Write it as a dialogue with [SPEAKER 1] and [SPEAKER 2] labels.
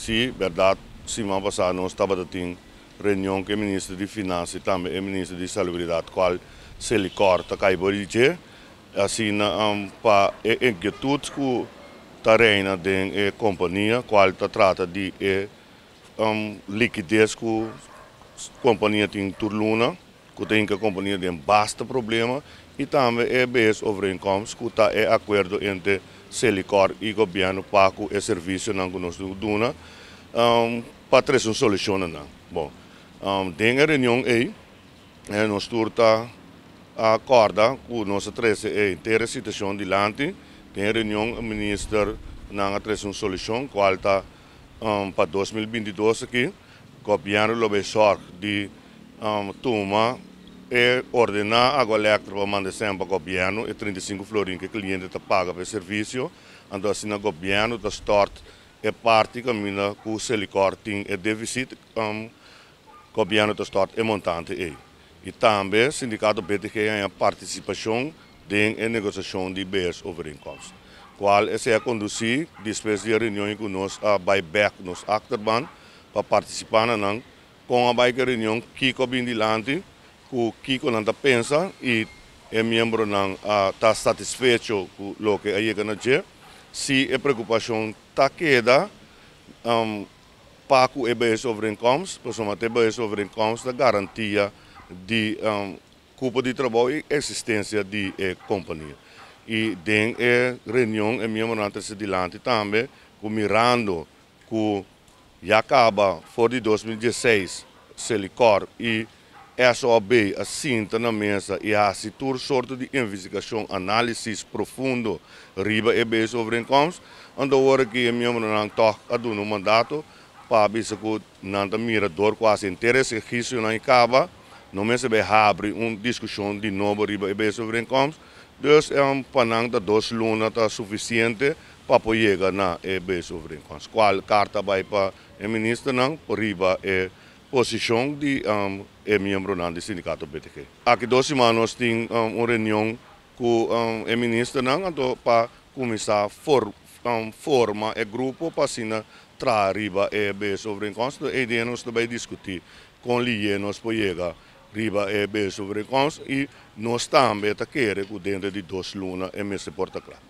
[SPEAKER 1] Sim, verdade. Semana passada nós estávamos em reunião com o ministro de Finanças e também o ministro de Salubridade, qual se lhe corta cai borije, assim para inquietudes que terrena da companhia, qual trata de liquidez que a companhia tem turluna, que tem que a companhia tem basta problema e também é base overeenkomst que está é acordo entre Selicor e o governo para que o serviço não conosco duna para trazer uma solução não. Bom, tem a reunião aí, nós turta acorda que nós trazer a inteira situação dilante, tem a reunião o ministro não trazer uma solução qual está para 2022 aqui, o governo vai sorte de tomar e ordenar a coleta para mandar sempre ao governo e 35 florin que o cliente está paga para o serviço, então assim o governo está start é parte que o Selicor tem é déficit, o governo está start é montante aí. E também o sindicato BTG tem a participação em negociação de base overeenkomst. Qual é a conduzir depois da reunião que nós buyback nos achterban para participar com a reunião que combina dilante que Kiko não pensa e é membro não está satisfeito com o que aí que dizer se a preocupação está queda para que o base overeenkomst, pessoalmente base overeenkomst da garantia de cupo de trabalho e existência de companhia. E tem a reunião é membro não está dilante também com mirando que já acaba for de 2016 Selicor e SOB assinta na mesa e há toda sorte de investigação, análise profundo riba e base overeenkomst, onde agora que o membro não toca a dar um mandato para ver se não mira dor quase interesse que isso não acaba, não me se vai abrir uma discussão de novo riba e base overeenkomst, então panang da 2 lunas está suficiente para poder chegar na base overeenkomst. Qual carta vai para o ministro não riba e posição de membro do sindicato BTG. Aqui 2 semanas tem uma reunião com o ministro para começar a formar o grupo para trazer a base overeenkomst. A ideia nós vai discutir com ele nós podemos riba a base overeenkomst e nós também queremos que dentro de 2 lunas é mais porta claro.